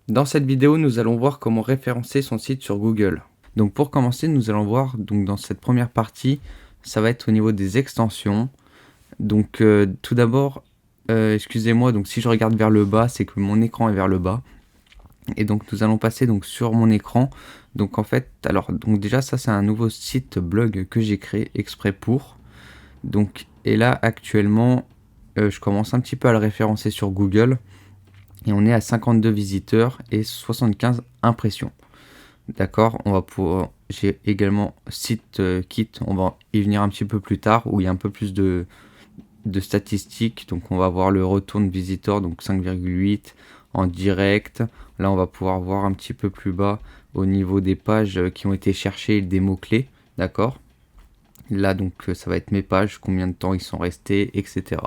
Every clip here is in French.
Dans cette vidéo, nous allons voir comment référencer son site sur Google. Donc pour commencer, nous allons voir dans cette première partie, ça va être au niveau des extensions. Donc tout d'abord, excusez-moi, donc si je regarde vers le bas, c'est que mon écran est vers le bas. Et donc nous allons passer donc sur mon écran. Donc en fait, donc déjà ça c'est un nouveau site blog que j'ai créé exprès pour. Donc et là actuellement, je commence un petit peu à le référencer sur Google. Et on est à 52 visiteurs et 75 impressions. D'accord, j'ai également site kit, on va y venir un petit peu plus tard où il y a un peu plus de statistiques. Donc on va voir le retour de visiteurs, donc 5,8 en direct. Là on va pouvoir voir un petit peu plus bas au niveau des pages qui ont été cherchées et des mots-clés. D'accord, là donc ça va être mes pages, combien de temps ils sont restés, etc.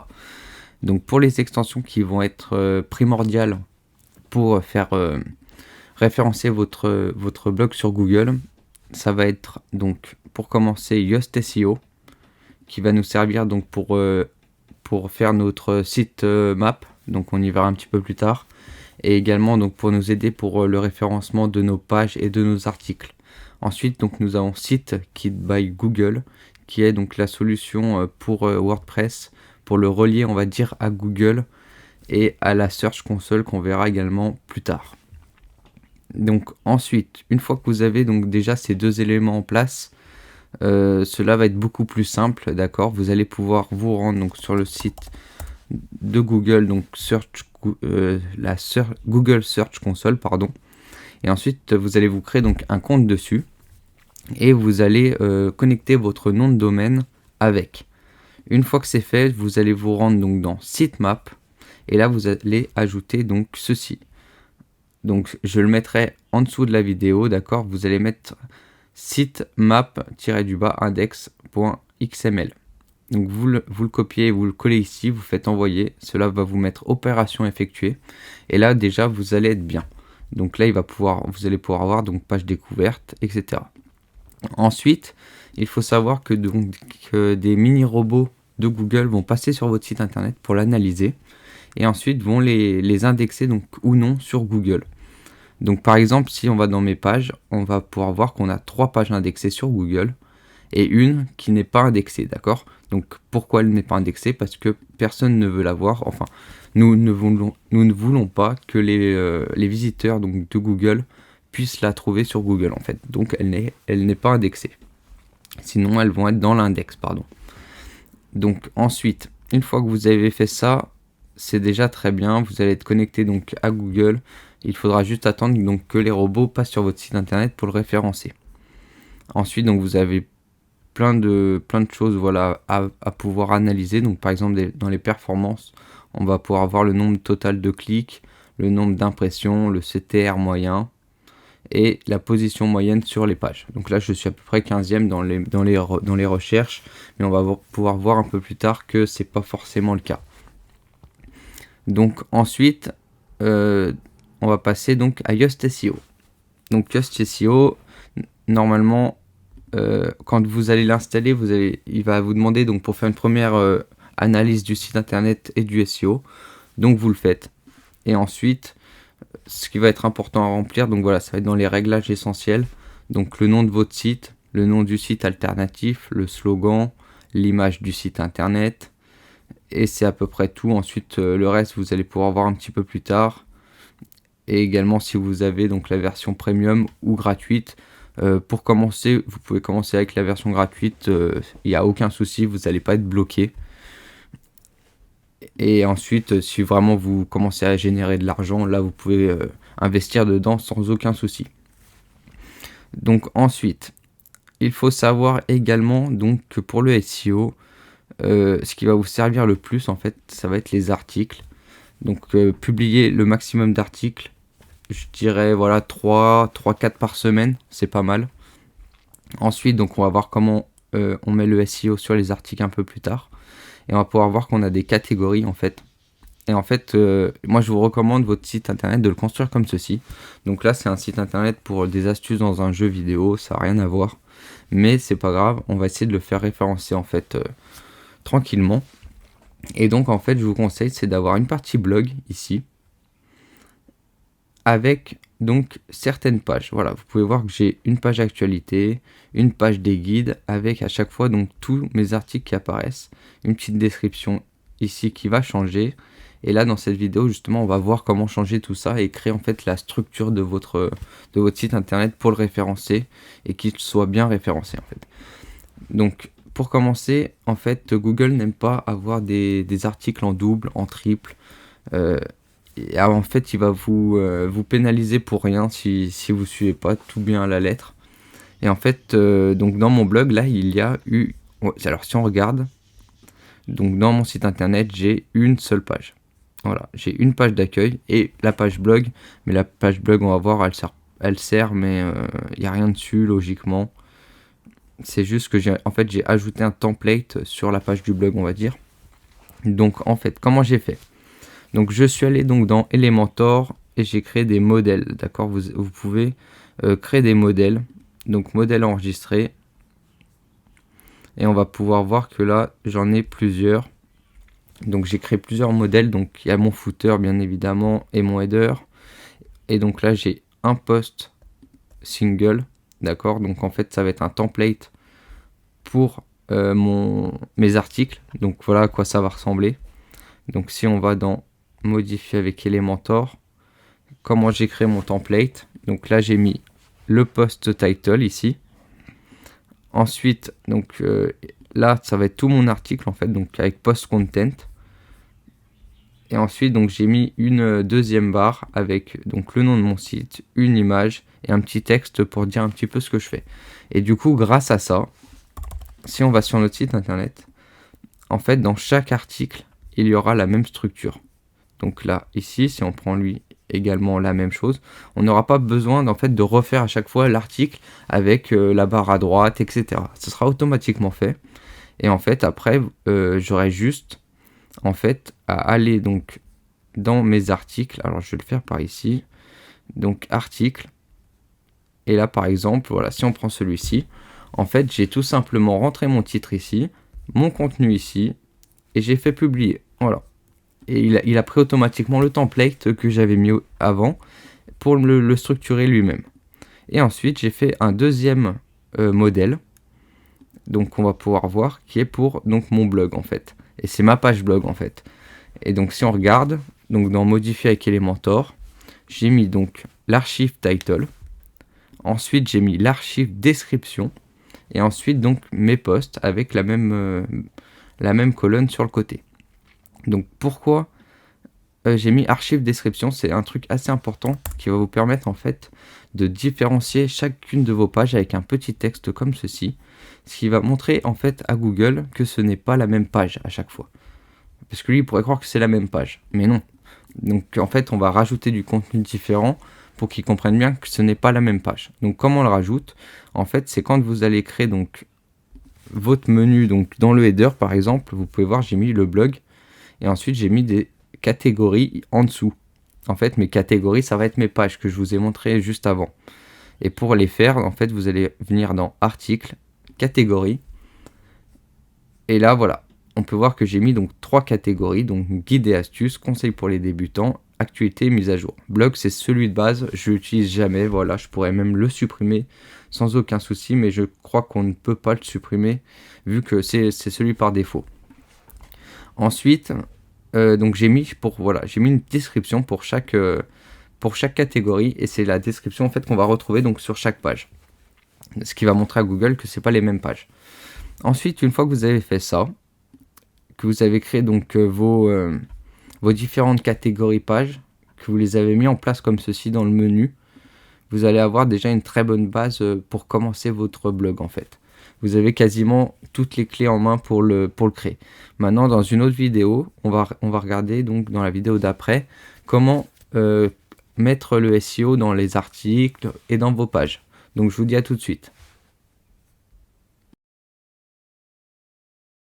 Donc pour les extensions qui vont être primordiales pour faire référencer votre blog sur Google, ça va être donc pour commencer Yoast SEO qui va nous servir donc pour faire notre site map, donc on y verra un petit peu plus tard, et également donc pour nous aider pour le référencement de nos pages et de nos articles. Ensuite donc nous avons SiteKit by Google qui est donc la solution pour WordPress pour le relier on va dire à Google et à la Search Console qu'on verra également plus tard. Donc ensuite, une fois que vous avez donc déjà ces deux éléments en place, cela va être beaucoup plus simple, d'accord. Vous allez pouvoir vous rendre donc sur le site de Google, donc Google Search Console, pardon. Et ensuite, vous allez vous créer donc un compte dessus et vous allez connecter votre nom de domaine avec. Une fois que c'est fait, vous allez vous rendre donc dans Sitemap et là vous allez ajouter donc ceci. Donc je le mettrai en dessous de la vidéo, d'accord. Vous allez mettre sitemap-index.xml. Donc vous le copiez, vous le collez ici, vous faites envoyer. Cela va vous mettre opération effectuée. Et là déjà vous allez être bien. Donc là vous allez pouvoir avoir donc page découverte, etc. Ensuite, il faut savoir que des mini robots de Google vont passer sur votre site internet pour l'analyser et ensuite vont les indexer donc ou non sur Google. Donc par exemple, si on va dans mes pages, on va pouvoir voir qu'on a 3 pages indexées sur Google et une qui n'est pas indexée, d'accord. Donc pourquoi elle n'est pas indexée? Parce que personne ne veut la voir. Enfin, nous ne voulons pas que les visiteurs donc, de Google puissent la trouver sur Google en fait. Donc elle n'est pas indexée. Sinon, elles vont être dans l'index, pardon. Donc ensuite, une fois que vous avez fait ça, c'est déjà très bien. Vous allez être connecté donc à Google. Il faudra juste attendre donc que les robots passent sur votre site internet pour le référencer. Ensuite, donc vous avez plein de choses voilà, à pouvoir analyser. Donc par exemple, dans les performances, on va pouvoir voir le nombre total de clics, le nombre d'impressions, le CTR moyen et la position moyenne sur les pages. Donc là, je suis à peu près 15e dans les recherches, mais on va pouvoir voir un peu plus tard que c'est pas forcément le cas. Donc ensuite, on va passer donc à Yoast SEO. Donc Yoast SEO, normalement, quand vous allez l'installer, il va vous demander donc pour faire une première analyse du site internet et du SEO. Donc vous le faites. Et ensuite, ce qui va être important à remplir, donc voilà, ça va être dans les réglages essentiels. Donc le nom de votre site, le nom du site alternatif, le slogan, l'image du site internet. Et c'est à peu près tout. Ensuite, le reste, vous allez pouvoir voir un petit peu plus tard. Et également, si vous avez donc la version premium ou gratuite, pour commencer, vous pouvez commencer avec la version gratuite. Il n'y a aucun souci, vous n'allez pas être bloqué. Et ensuite, si vraiment vous commencez à générer de l'argent, là, vous pouvez investir dedans sans aucun souci. Donc ensuite, il faut savoir également donc, que pour le SEO, ce qui va vous servir le plus, en fait, ça va être les articles. Donc, publier le maximum d'articles. Je dirais, voilà, 3-4 par semaine, c'est pas mal. Ensuite, donc, on va voir comment on met le SEO sur les articles un peu plus tard. Et on va pouvoir voir qu'on a des catégories, en fait. Et en fait, moi, je vous recommande votre site internet de le construire comme ceci. Donc là, c'est un site internet pour des astuces dans un jeu vidéo, ça n'a rien à voir. Mais c'est pas grave, on va essayer de le faire référencer, en fait, tranquillement. Et donc, en fait, je vous conseille, c'est d'avoir une partie blog, ici. avec donc certaines pages. Voilà, vous pouvez voir que j'ai une page actualité, une page des guides avec à chaque fois donc tous mes articles qui apparaissent, une petite description ici qui va changer. Et là dans cette vidéo justement on va voir comment changer tout ça et créer en fait la structure de votre site internet pour le référencer et qu'il soit bien référencé en fait. Donc pour commencer, en fait Google n'aime pas avoir des articles en double, en triple. Et en fait il va vous pénaliser pour rien si vous suivez pas tout bien à la lettre. Et en fait donc dans mon blog là il y a eu, alors si on regarde, donc dans mon site internet j'ai une seule page. Voilà, j'ai une page d'accueil et la page blog, mais la page blog on va voir elle sert mais il n'y a rien dessus logiquement. C'est juste que j'ai ajouté un template sur la page du blog on va dire. Donc en fait comment j'ai fait? Donc je suis allé donc dans Elementor et j'ai créé des modèles, d'accord, vous pouvez créer des modèles, donc modèle enregistré, et on va pouvoir voir que là j'en ai plusieurs. Donc j'ai créé plusieurs modèles, donc il y a mon footer bien évidemment et mon header, et donc là j'ai un post single, d'accord, donc en fait ça va être un template pour mes articles, donc voilà à quoi ça va ressembler. Donc si on va dans modifier avec Elementor, comment j'ai créé mon template, donc là j'ai mis le post title ici, ensuite donc là ça va être tout mon article en fait, donc avec post content, et ensuite donc j'ai mis une deuxième barre avec donc le nom de mon site, une image et un petit texte pour dire un petit peu ce que je fais. Et du coup grâce à ça, si on va sur notre site internet, en fait dans chaque article il y aura la même structure. Donc là ici si on prend lui également la même chose, on n'aura pas besoin en fait de refaire à chaque fois l'article avec la barre à droite, etc. Ce sera automatiquement fait. Et en fait après j'aurai juste en fait à aller donc dans mes articles. Alors je vais le faire par ici, donc article, et là par exemple voilà, si on prend celui-ci, en fait j'ai tout simplement rentré mon titre ici, mon contenu ici, et j'ai fait publier, voilà, et il a pris automatiquement le template que j'avais mis avant pour le structurer lui-même. Et ensuite j'ai fait un deuxième modèle, donc on va pouvoir voir, qui est pour donc mon blog en fait, et c'est ma page blog en fait. Et donc si on regarde, donc dans modifier avec Elementor, j'ai mis donc l'archive title, ensuite j'ai mis l'archive description, et ensuite donc mes posts avec la même colonne sur le côté. Donc pourquoi j'ai mis archive description? C'est un truc assez important qui va vous permettre en fait de différencier chacune de vos pages avec un petit texte comme ceci, ce qui va montrer en fait à Google que ce n'est pas la même page à chaque fois. Parce que lui il pourrait croire que c'est la même page, mais non. Donc en fait on va rajouter du contenu différent pour qu'ils comprennent bien que ce n'est pas la même page. Donc comment on le rajoute? En fait c'est quand vous allez créer donc votre menu, donc dans le header par exemple, vous pouvez voir j'ai mis le blog, et ensuite j'ai mis des catégories en dessous. En fait mes catégories ça va être mes pages que je vous ai montré juste avant. Et pour les faire en fait vous allez venir dans article, catégorie, et là voilà, on peut voir que j'ai mis donc 3 catégories, donc guide et astuces, conseils pour les débutants, actualité, mise à jour. Blog c'est celui de base, je l'utilise jamais, voilà, je pourrais même le supprimer sans aucun souci, mais je crois qu'on ne peut pas le supprimer vu que c'est celui par défaut. Ensuite donc j'ai mis une description pour chaque catégorie, et c'est la description en fait qu'on va retrouver donc sur chaque page, ce qui va montrer à Google que c'est pas les mêmes pages. Ensuite une fois que vous avez fait ça, que vous avez créé donc vos différentes catégories pages, que vous les avez mis en place comme ceci dans le menu, vous allez avoir déjà une très bonne base pour commencer votre blog en fait. Vous avez quasiment toutes les clés en main pour le créer. Maintenant dans une autre vidéo, on va regarder donc dans la vidéo d'après comment mettre le SEO dans les articles et dans vos pages. Donc je vous dis à tout de suite.